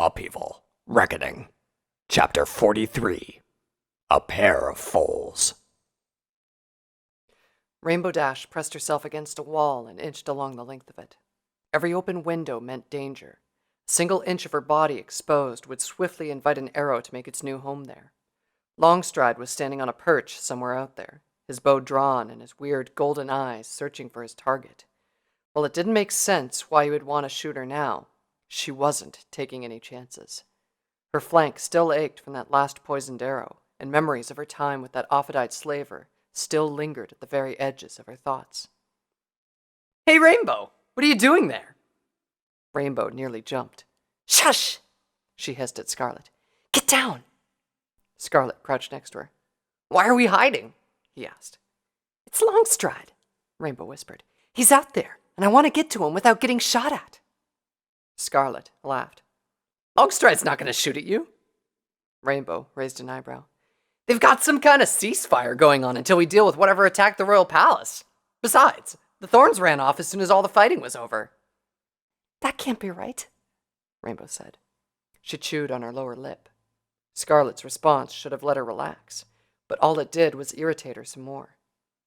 Upheaval, Reckoning, Chapter 43, A Pair of Foals. Rainbow Dash pressed herself against a wall and inched along the length of it. Every open window meant danger. A single inch of her body exposed would swiftly invite an arrow to make its new home there. Longstride was standing on a perch somewhere out there, his bow drawn and his weird golden eyes searching for his target. While it didn't make sense why he would want to shoot her now, she wasn't taking any chances. Her flank still ached from that last poisoned arrow, and memories of her time with that off-eyed slaver still lingered at the very edges of her thoughts. "Hey, Rainbow! What are you doing there?" Rainbow nearly jumped. "Shush!" she hissed at Scarlet. "Get down!" Scarlet crouched next to her. "Why are we hiding?" he asked. "It's Longstride," Rainbow whispered. "He's out there, and I want to get to him without getting shot at." Scarlet laughed. "Longstride's not going to shoot at you." Rainbow raised an eyebrow. "They've got some kind of ceasefire going on until we deal with whatever attacked the royal palace. Besides, the Thorns ran off as soon as all the fighting was over." "That can't be right," Rainbow said. She chewed on her lower lip. Scarlet's response should have let her relax, but all it did was irritate her some more.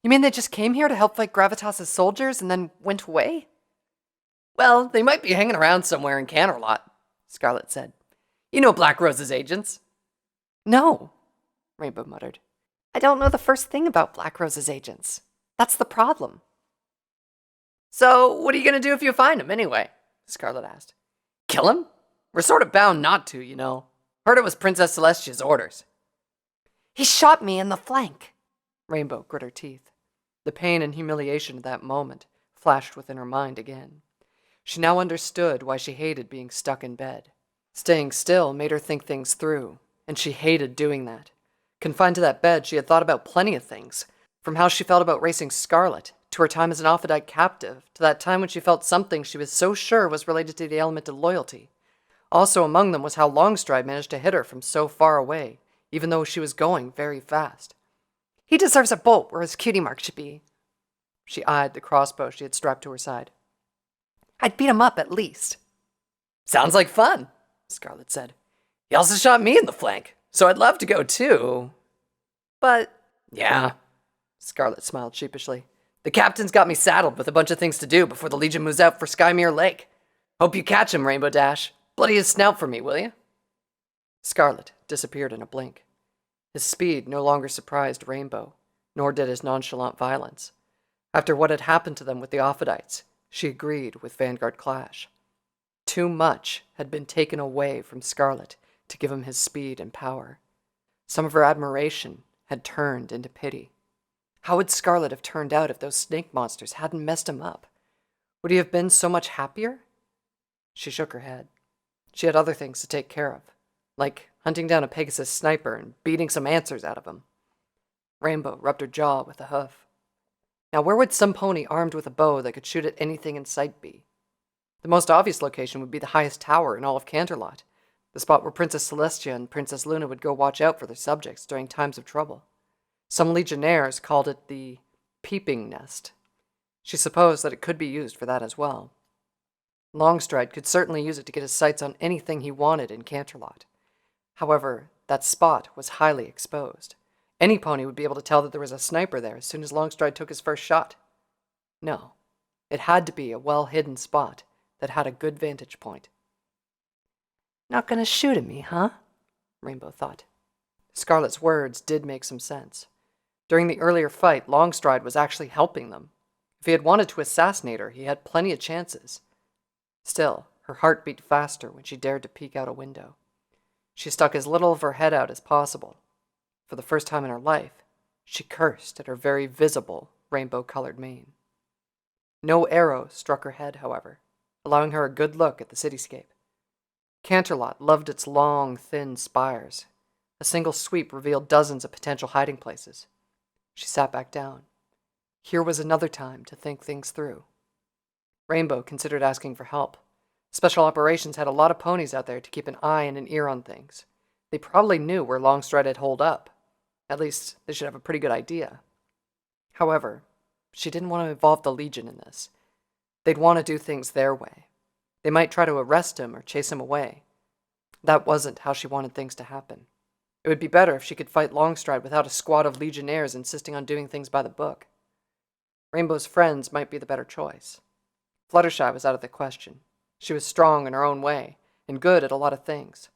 "You mean they just came here to help fight Gravitas's soldiers and then went away?" "Well, they might be hanging around somewhere in Canterlot," Scarlet said. "You know Black Rose's agents." "No," Rainbow muttered. "I don't know the first thing about Black Rose's agents. That's the problem." "So, what are you going to do if you find him, anyway?" Scarlet asked. "Kill him? We're sort of bound not to, you know. Heard it was Princess Celestia's orders." "He shot me in the flank." Rainbow grit her teeth. The pain and humiliation of that moment flashed within her mind again. She now understood why she hated being stuck in bed. Staying still made her think things through, and she hated doing that. Confined to that bed, she had thought about plenty of things, from how she felt about racing Scarlet, to her time as an Ophidiite captive, to that time when she felt something she was so sure was related to the element of loyalty. Also among them was how Longstride managed to hit her from so far away, even though she was going very fast. "He deserves a bolt where his cutie mark should be." She eyed the crossbow she had strapped to her side. "I'd beat him up at least." "Sounds like fun," Scarlet said. "He also shot me in the flank, so I'd love to go too. But, yeah," Scarlet smiled sheepishly. "The captain's got me saddled with a bunch of things to do before the Legion moves out for Skymere Lake. Hope you catch him, Rainbow Dash. Bloody his snout for me, will you?" Scarlet disappeared in a blink. His speed no longer surprised Rainbow, nor did his nonchalant violence. After what had happened to them with the Ophidites, she agreed with Vanguard Clash. Too much had been taken away from Scarlet to give him his speed and power. Some of her admiration had turned into pity. How would Scarlet have turned out if those snake monsters hadn't messed him up? Would he have been so much happier? She shook her head. She had other things to take care of, like hunting down a Pegasus sniper and beating some answers out of him. Rainbow rubbed her jaw with a hoof. Now where would some pony armed with a bow that could shoot at anything in sight be? The most obvious location would be the highest tower in all of Canterlot, the spot where Princess Celestia and Princess Luna would go watch out for their subjects during times of trouble. Some legionnaires called it the peeping nest. She supposed that it could be used for that as well. Longstride could certainly use it to get his sights on anything he wanted in Canterlot. However, that spot was highly exposed. Any pony would be able to tell that there was a sniper there as soon as Longstride took his first shot. No, it had to be a well-hidden spot that had a good vantage point. "Not gonna shoot at me, huh?" Rainbow thought. Scarlet's words did make some sense. During the earlier fight, Longstride was actually helping them. If he had wanted to assassinate her, he had plenty of chances. Still, her heart beat faster when she dared to peek out a window. She stuck as little of her head out as possible. For the first time in her life, she cursed at her very visible rainbow-colored mane. No arrow struck her head, however, allowing her a good look at the cityscape. Canterlot loved its long, thin spires. A single sweep revealed dozens of potential hiding places. She sat back down. Here was another time to think things through. Rainbow considered asking for help. Special Operations had a lot of ponies out there to keep an eye and an ear on things. They probably knew where Longstride had holed up. At least, they should have a pretty good idea. However, she didn't want to involve the Legion in this. They'd want to do things their way. They might try to arrest him or chase him away. That wasn't how she wanted things to happen. It would be better if she could fight Longstride without a squad of legionnaires insisting on doing things by the book. Rainbow's friends might be the better choice. Fluttershy was out of the question. She was strong in her own way, and good at a lot of things.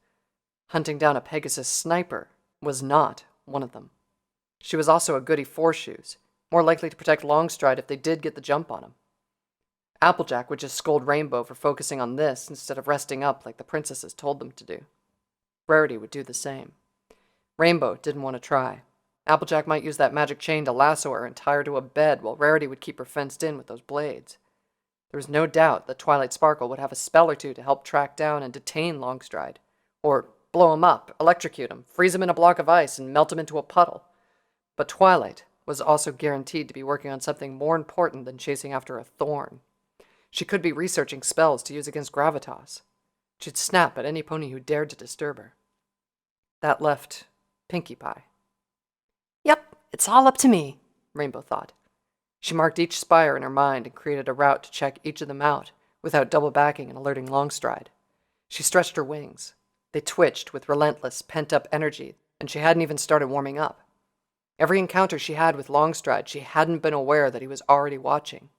Hunting down a Pegasus sniper was not one of them. She was also a goody four-shoes, more likely to protect Longstride if they did get the jump on him. Applejack would just scold Rainbow for focusing on this instead of resting up like the princesses told them to do. Rarity would do the same. Rainbow didn't want to try. Applejack might use that magic chain to lasso her and tie her to a bed while Rarity would keep her fenced in with those blades. There was no doubt that Twilight Sparkle would have a spell or two to help track down and detain Longstride, or blow him up, electrocute him, freeze him in a block of ice, and melt him into a puddle. But Twilight was also guaranteed to be working on something more important than chasing after a thorn. She could be researching spells to use against Gravitas. She'd snap at any pony who dared to disturb her. That left Pinkie Pie. Yep, it's all up to me, Rainbow thought. She marked each spire in her mind and created a route to check each of them out without double backing and alerting Longstride. She stretched her wings. They twitched with relentless, pent-up energy, and she hadn't even started warming up. Every encounter she had with Longstride, she hadn't been aware that he was already watching.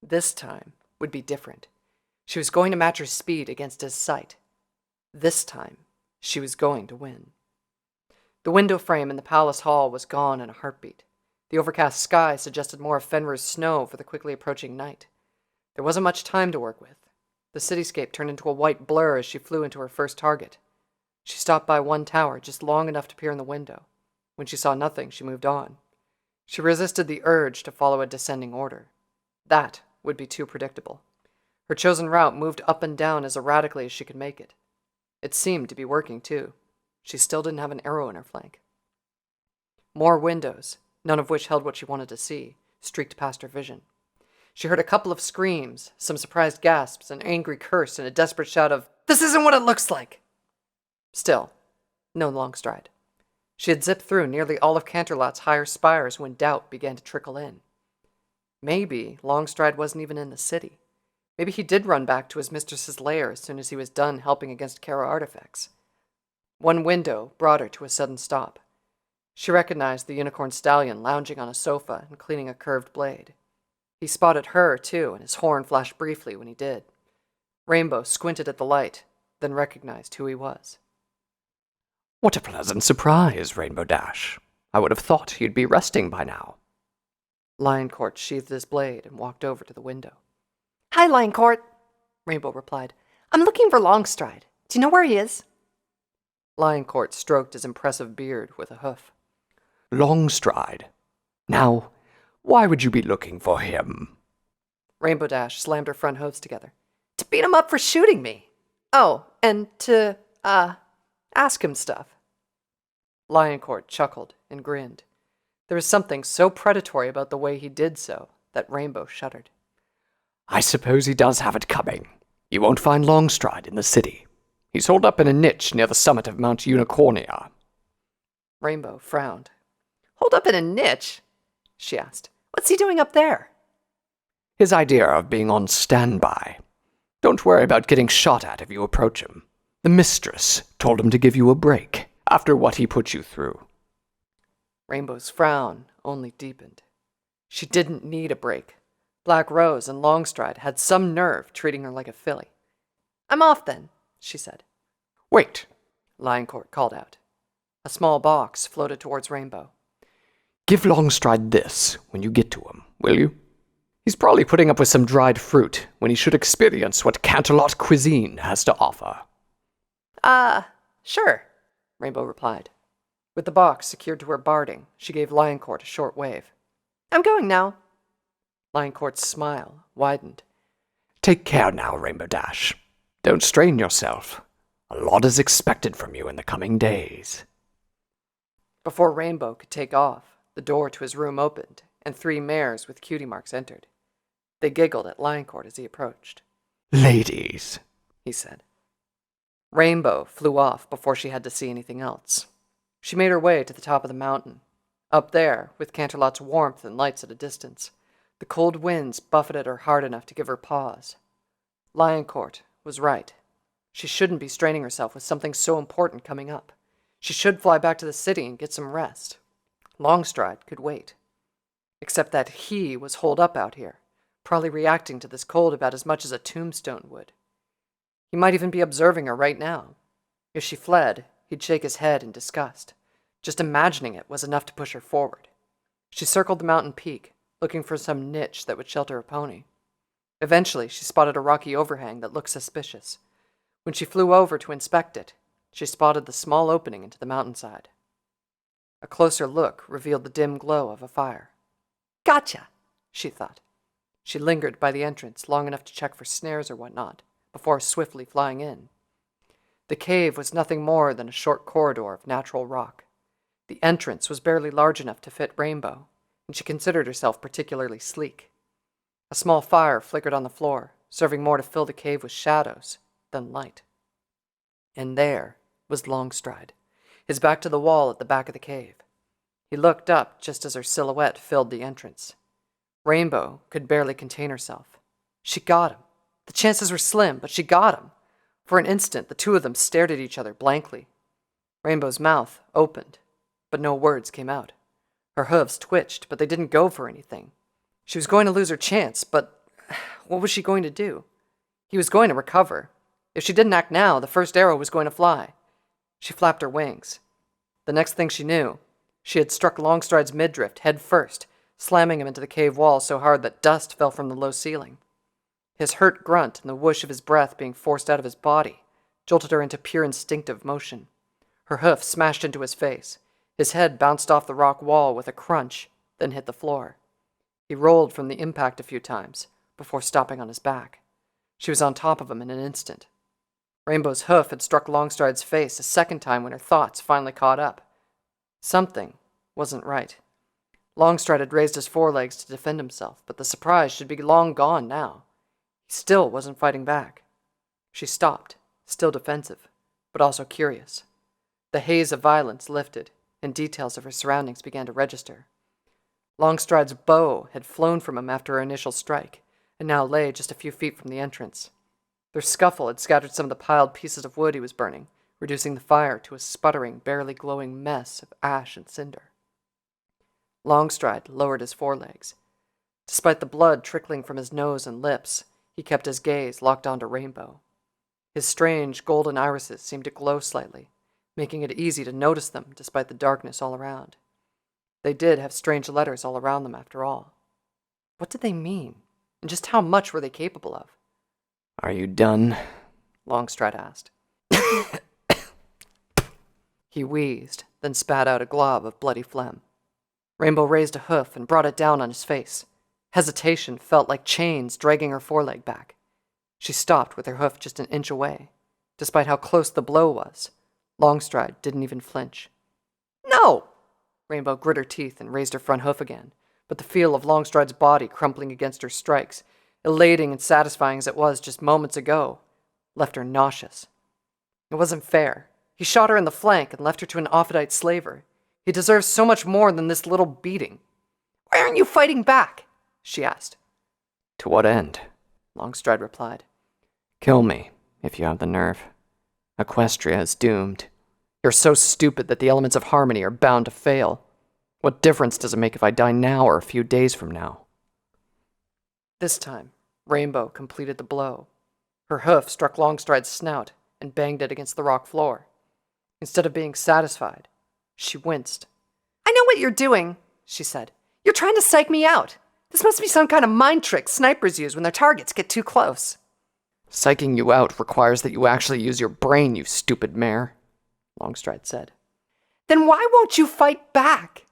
This time would be different. She was going to match her speed against his sight. This time, she was going to win. The window frame in the palace hall was gone in a heartbeat. The overcast sky suggested more of Fenrir's snow for the quickly approaching night. There wasn't much time to work with. The cityscape turned into a white blur as she flew into her first target. She stopped by one tower just long enough to peer in the window. When she saw nothing, she moved on. She resisted the urge to follow a descending order. That would be too predictable. Her chosen route moved up and down as erratically as she could make it. It seemed to be working, too. She still didn't have an arrow in her flank. More windows, none of which held what she wanted to see, streaked past her vision. She heard a couple of screams, some surprised gasps, an angry curse, and a desperate shout of, "This isn't what it looks like!" Still, no Longstride. She had zipped through nearly all of Canterlot's higher spires when doubt began to trickle in. Maybe Longstride wasn't even in the city. Maybe he did run back to his mistress's lair as soon as he was done helping against Kara artifacts. One window brought her to a sudden stop. She recognized the unicorn stallion lounging on a sofa and cleaning a curved blade. He spotted her, too, and his horn flashed briefly when he did. Rainbow squinted at the light, then recognized who he was. What a pleasant surprise, Rainbow Dash. I would have thought you'd be resting by now. Lioncourt sheathed his blade and walked over to the window. "Hi, Lioncourt," Rainbow replied. "I'm looking for Longstride. Do you know where he is?" Lioncourt stroked his impressive beard with a hoof. Longstride? Now, why would you be looking for him? Rainbow Dash slammed her front hooves together. "To beat him up for shooting me. Oh, and to, ask him stuff." Lioncourt chuckled and grinned. There was something so predatory about the way he did so that Rainbow shuddered. I suppose he does have it coming. You won't find Longstride in the city. He's holed up in a niche near the summit of Mount Unicornia. Rainbow frowned. "Hold up in a niche?" she asked. "What's he doing up there?" His idea of being on standby. Don't worry about getting shot at if you approach him. The mistress told him to give you a break after what he put you through. Rainbow's frown only deepened. She didn't need a break. Black Rose and Longstride had some nerve treating her like a filly. "I'm off then," she said. Wait, Lioncourt called out. A small box floated towards Rainbow. Give Longstride this when you get to him, will you? He's probably putting up with some dried fruit when he should experience what Canterlot cuisine has to offer. Sure, Rainbow replied. With the box secured to her barding, she gave Lioncourt a short wave. "I'm going now." Lioncourt's smile widened. Take care now, Rainbow Dash. Don't strain yourself. A lot is expected from you in the coming days. Before Rainbow could take off, the door to his room opened, and 3 mares with cutie marks entered. They giggled at Lioncourt as he approached. Ladies, he said. Rainbow flew off before she had to see anything else. She made her way to the top of the mountain. Up there, with Canterlot's warmth and lights at a distance, the cold winds buffeted her hard enough to give her pause. Lioncourt was right. She shouldn't be straining herself with something so important coming up. She should fly back to the city and get some rest. Longstride could wait. Except that he was holed up out here, probably reacting to this cold about as much as a tombstone would. He might even be observing her right now. If she fled, he'd shake his head in disgust. Just imagining it was enough to push her forward. She circled the mountain peak, looking for some niche that would shelter a pony. Eventually, she spotted a rocky overhang that looked suspicious. When she flew over to inspect it, she spotted the small opening into the mountainside. A closer look revealed the dim glow of a fire. Gotcha, she thought. She lingered by the entrance long enough to check for snares or whatnot, before swiftly flying in. The cave was nothing more than a short corridor of natural rock. The entrance was barely large enough to fit Rainbow, and she considered herself particularly sleek. A small fire flickered on the floor, serving more to fill the cave with shadows than light. And there was Longstride, his back to the wall at the back of the cave. He looked up just as her silhouette filled the entrance. Rainbow could barely contain herself. She got him. The chances were slim, but she got him. For an instant, the two of them stared at each other blankly. Rainbow's mouth opened, but no words came out. Her hooves twitched, but they didn't go for anything. She was going to lose her chance, but what was she going to do? He was going to recover. If she didn't act now, the first arrow was going to fly. She flapped her wings. The next thing she knew, she had struck Longstride's midriff head first, slamming him into the cave wall so hard that dust fell from the low ceiling. His hurt grunt and the whoosh of his breath being forced out of his body jolted her into pure instinctive motion. Her hoof smashed into his face. His head bounced off the rock wall with a crunch, then hit the floor. He rolled from the impact a few times, before stopping on his back. She was on top of him in an instant. Rainbow's hoof had struck Longstride's face a second time when her thoughts finally caught up. Something wasn't right. Longstride had raised his forelegs to defend himself, but the surprise should be long gone now. He still wasn't fighting back. She stopped, still defensive, but also curious. The haze of violence lifted, and details of her surroundings began to register. Longstride's bow had flown from him after her initial strike, and now lay just a few feet from the entrance. Their scuffle had scattered some of the piled pieces of wood he was burning, reducing the fire to a sputtering, barely glowing mess of ash and cinder. Longstride lowered his forelegs. Despite the blood trickling from his nose and lips, he kept his gaze locked onto Rainbow. His strange golden irises seemed to glow slightly, making it easy to notice them despite the darkness all around. They did have strange letters all around them after all. What did they mean, and just how much were they capable of? Are you done? Longstride asked. He wheezed, then spat out a glob of bloody phlegm. Rainbow raised a hoof and brought it down on his face. Hesitation felt like chains dragging her foreleg back. She stopped with her hoof just an inch away. Despite how close the blow was, Longstride didn't even flinch. No! Rainbow grit her teeth and raised her front hoof again, but the feel of Longstride's body crumpling against her strikes, elating and satisfying as it was just moments ago, left her nauseous. It wasn't fair. He shot her in the flank and left her to an Offadite slaver. He deserves so much more than this little beating. Why aren't you fighting back? She asked. To what end? Longstride replied. Kill me, if you have the nerve. Equestria is doomed. You're so stupid that the elements of harmony are bound to fail. What difference does it make if I die now or a few days from now? This time, Rainbow completed the blow. Her hoof struck Longstride's snout and banged it against the rock floor. Instead of being satisfied, she winced. I know what you're doing, she said. You're trying to psych me out. This must be some kind of mind trick snipers use when their targets get too close. Psyching you out requires that you actually use your brain, you stupid mare, Longstride said. Then why won't you fight back?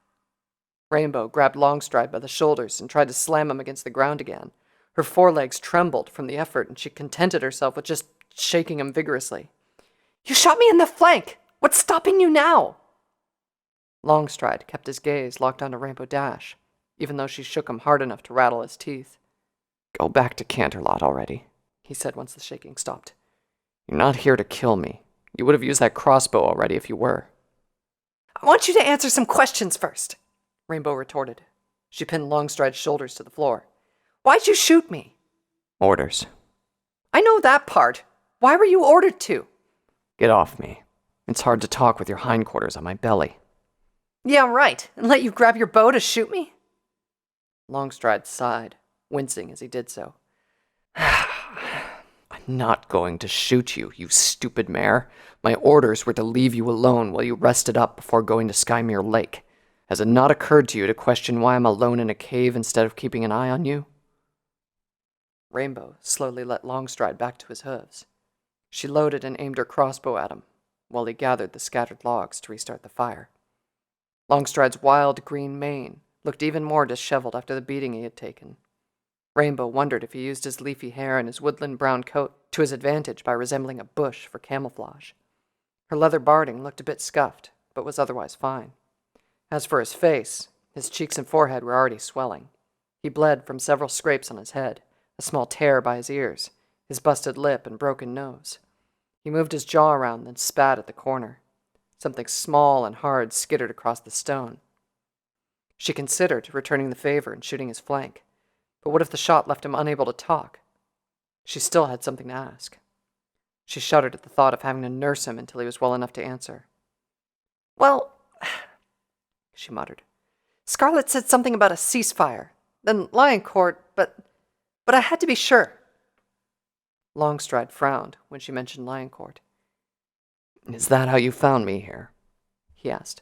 Rainbow grabbed Longstride by the shoulders and tried to slam him against the ground again. Her forelegs trembled from the effort, and she contented herself with just shaking him vigorously. You shot me in the flank! What's stopping you now? Longstride kept his gaze locked onto Rainbow Dash, even though she shook him hard enough to rattle his teeth. Go back to Canterlot already, he said once the shaking stopped. You're not here to kill me. You would have used that crossbow already if you were. I want you to answer some questions first, Rainbow retorted. She pinned Longstride's shoulders to the floor. Why'd you shoot me? Orders. I know that part. Why were you ordered to? Get off me. It's hard to talk with your hindquarters on my belly. Yeah, right. And let you grab your bow to shoot me? Longstride sighed, wincing as he did so. I'm not going to shoot you, you stupid mare. My orders were to leave you alone while you rested up before going to Skymere Lake. Has it not occurred to you to question why I'm alone in a cave instead of keeping an eye on you? Rainbow slowly let Longstride back to his hooves. She loaded and aimed her crossbow at him, while he gathered the scattered logs to restart the fire. Longstride's wild green mane looked even more disheveled after the beating he had taken. Rainbow wondered if he used his leafy hair and his woodland brown coat to his advantage by resembling a bush for camouflage. Her leather barding looked a bit scuffed, but was otherwise fine. As for his face, his cheeks and forehead were already swelling. He bled from several scrapes on his head, a small tear by his ears, his busted lip and broken nose. He moved his jaw around, then spat at the corner. Something small and hard skittered across the stone. She considered returning the favor and shooting his flank, but what if the shot left him unable to talk? She still had something to ask. She shuddered at the thought of having to nurse him until he was well enough to answer. Well, she muttered. Scarlet said something about a ceasefire, then Lioncourt, but I had to be sure. Longstride frowned when she mentioned Lioncourt. Is that how you found me here? He asked.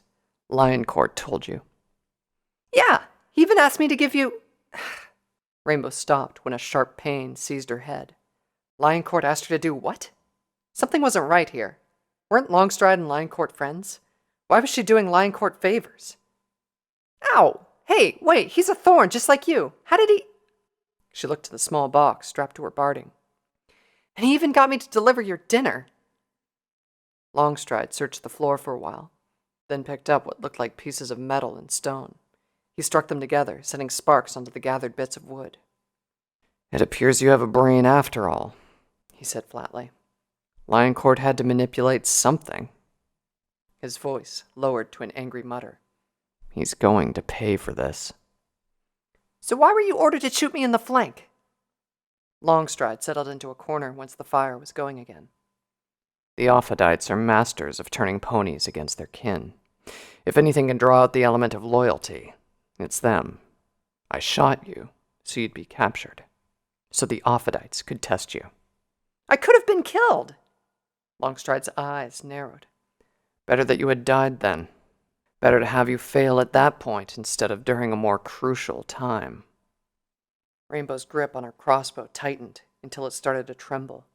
Lioncourt told you. Yeah, he even asked me to give you... Rainbow stopped when a sharp pain seized her head. Lioncourt asked her to do what? Something wasn't right here. Weren't Longstride and Lioncourt friends? Why was she doing Lioncourt favors? Ow! Hey, wait, he's a thorn just like you. How did he... She looked to the small box strapped to her barding. And he even got me to deliver your dinner. Longstride searched the floor for a while, then picked up what looked like pieces of metal and stone. He struck them together, sending sparks onto the gathered bits of wood. It appears you have a brain after all, he said flatly. Lioncourt had to manipulate something. His voice lowered to an angry mutter. He's going to pay for this. So why were you ordered to shoot me in the flank? Longstride settled into a corner once the fire was going again. The Ophadites are masters of turning ponies against their kin. If anything can draw out the element of loyalty, it's them. I shot you, so you'd be captured. So the Ophadites could test you. I could have been killed! Longstride's eyes narrowed. Better that you had died then. Better to have you fail at that point instead of during a more crucial time. Rainbow's grip on her crossbow tightened until it started to tremble.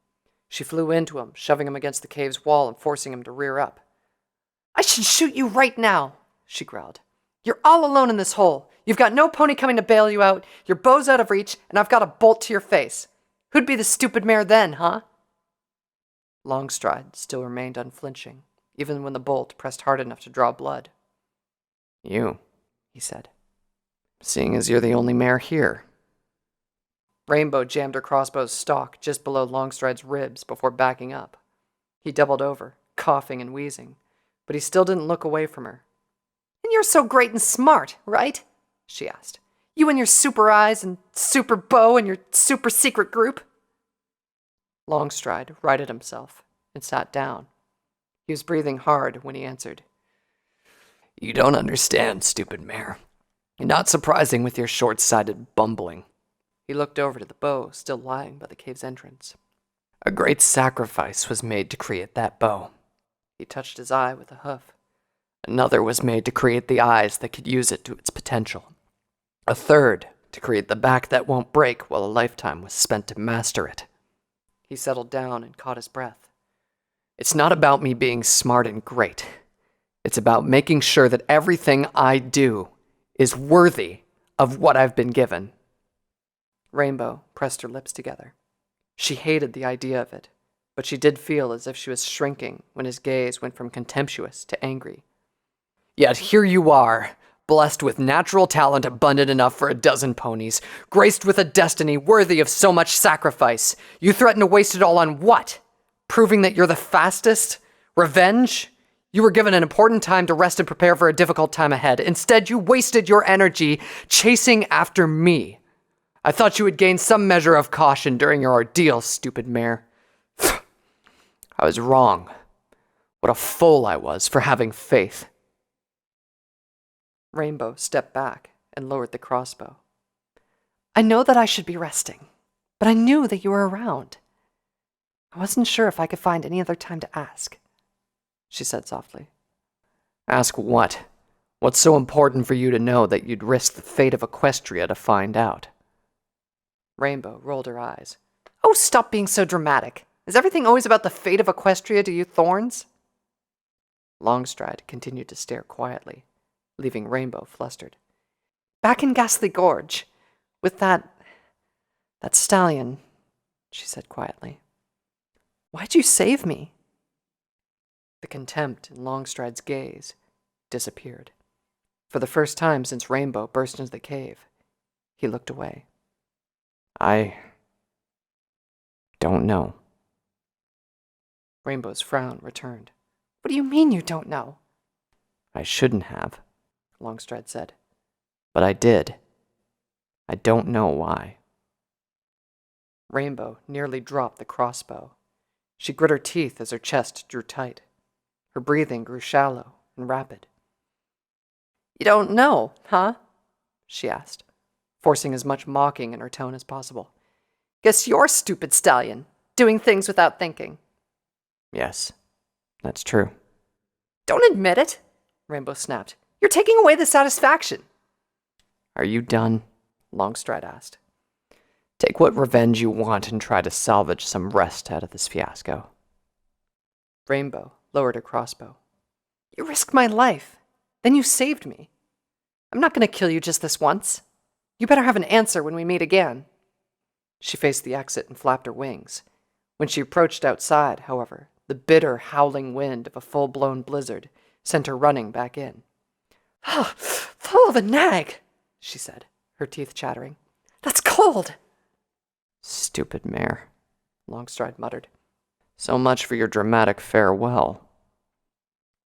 She flew into him, shoving him against the cave's wall and forcing him to rear up. I should shoot you right now, she growled. You're all alone in this hole. You've got no pony coming to bail you out, your bow's out of reach, and I've got a bolt to your face. Who'd be the stupid mare then, huh? Longstride still remained unflinching, even when the bolt pressed hard enough to draw blood. You, he said. Seeing as you're the only mare here. Rainbow jammed her crossbow's stock just below Longstride's ribs before backing up. He doubled over, coughing and wheezing, but he still didn't look away from her. And you're so great and smart, right? She asked. You and your super eyes and super bow and your super secret group. Longstride righted himself and sat down. He was breathing hard when he answered. You don't understand, stupid mare. Not surprising with your short-sighted bumbling. He looked over to the bow still lying by the cave's entrance. A great sacrifice was made to create that bow. He touched his eye with a hoof. Another was made to create the eyes that could use it to its potential. A third to create the back that won't break while a lifetime was spent to master it. He settled down and caught his breath. It's not about me being smart and great. It's about making sure that everything I do is worthy of what I've been given. Rainbow pressed her lips together. She hated the idea of it, but she did feel as if she was shrinking when his gaze went from contemptuous to angry. Yet here you are, blessed with natural talent abundant enough for a dozen ponies, graced with a destiny worthy of so much sacrifice. You threaten to waste it all on what? Proving that you're the fastest? Revenge? You were given an important time to rest and prepare for a difficult time ahead. Instead, you wasted your energy chasing after me. I thought you would gain some measure of caution during your ordeal, stupid mare. I was wrong. What a fool I was for having faith. Rainbow stepped back and lowered the crossbow. I know that I should be resting, but I knew that you were around. I wasn't sure if I could find any other time to ask, she said softly. Ask what? What's so important for you to know that you'd risk the fate of Equestria to find out? Rainbow rolled her eyes. Oh, stop being so dramatic. Is everything always about the fate of Equestria to you thorns? Longstride continued to stare quietly, leaving Rainbow flustered. Back in Ghastly Gorge, with that stallion, she said quietly. Why'd you save me? The contempt in Longstride's gaze disappeared. For the first time since Rainbow burst into the cave, he looked away. I don't know. Rainbow's frown returned. What do you mean you don't know? I shouldn't have, Longstride said. but I did. I don't know why. Rainbow nearly dropped the crossbow. She grit her teeth as her chest drew tight. Her breathing grew shallow and rapid. You don't know, huh? She asked, forcing as much mocking in her tone as possible. Guess you're stupid stallion, doing things without thinking. Yes, that's true. Don't admit it, Rainbow snapped. You're taking away the satisfaction. Are you done? Longstride asked. Take what revenge you want and try to salvage some rest out of this fiasco. Rainbow lowered her crossbow. You risked my life. Then you saved me. I'm not going to kill you just this once. You better have an answer when we meet again. She faced the exit and flapped her wings. When she approached outside, however, the bitter, howling wind of a full-blown blizzard sent her running back in. Ah, full of a nag, she said, her teeth chattering. That's cold. Stupid mare, Longstride muttered. So much for your dramatic farewell.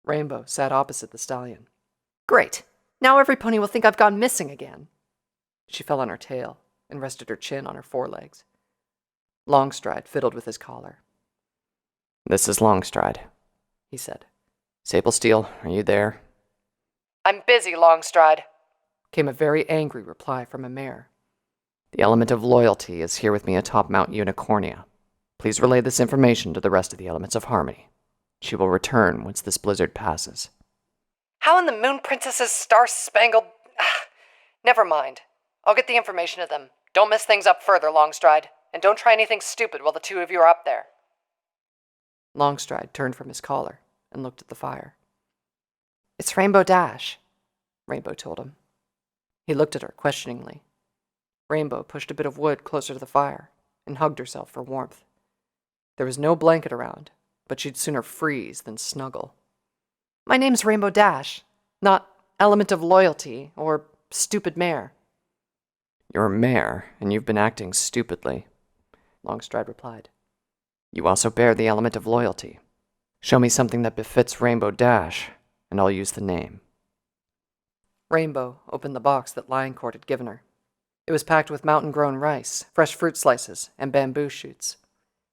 Rainbow sat opposite the stallion. Great. Now every pony will think I've gone missing again. She fell on her tail and rested her chin on her forelegs. Longstride fiddled with his collar. This is Longstride, he said. Sablesteel, are you there? I'm busy, Longstride, came a very angry reply from a mare. The element of loyalty is here with me atop Mount Unicornia. Please relay this information to the rest of the elements of harmony. She will return once this blizzard passes. How in the Moon Princess's star-spangled... Never mind. I'll get the information to them. Don't mess things up further, Longstride. And don't try anything stupid while the two of you are up there. Longstride turned from his collar and looked at the fire. It's Rainbow Dash, Rainbow told him. He looked at her questioningly. Rainbow pushed a bit of wood closer to the fire and hugged herself for warmth. There was no blanket around, but she'd sooner freeze than snuggle. My name's Rainbow Dash, not Element of Loyalty or Stupid Mare. You're a mare, and you've been acting stupidly, Longstride replied. You also bear the element of loyalty. Show me something that befits Rainbow Dash, and I'll use the name. Rainbow opened the box that Lioncourt had given her. It was packed with mountain-grown rice, fresh fruit slices, and bamboo shoots.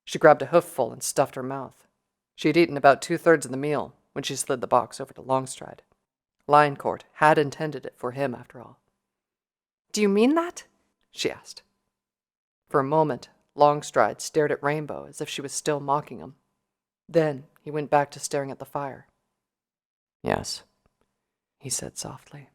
She grabbed a hoofful and stuffed her mouth. She had eaten about 2/3 of the meal when she slid the box over to Longstride. Lioncourt had intended it for him, after all. Do you mean that? She asked. For a moment, Longstride stared at Rainbow as if she was still mocking him. Then he went back to staring at the fire. Yes, he said softly.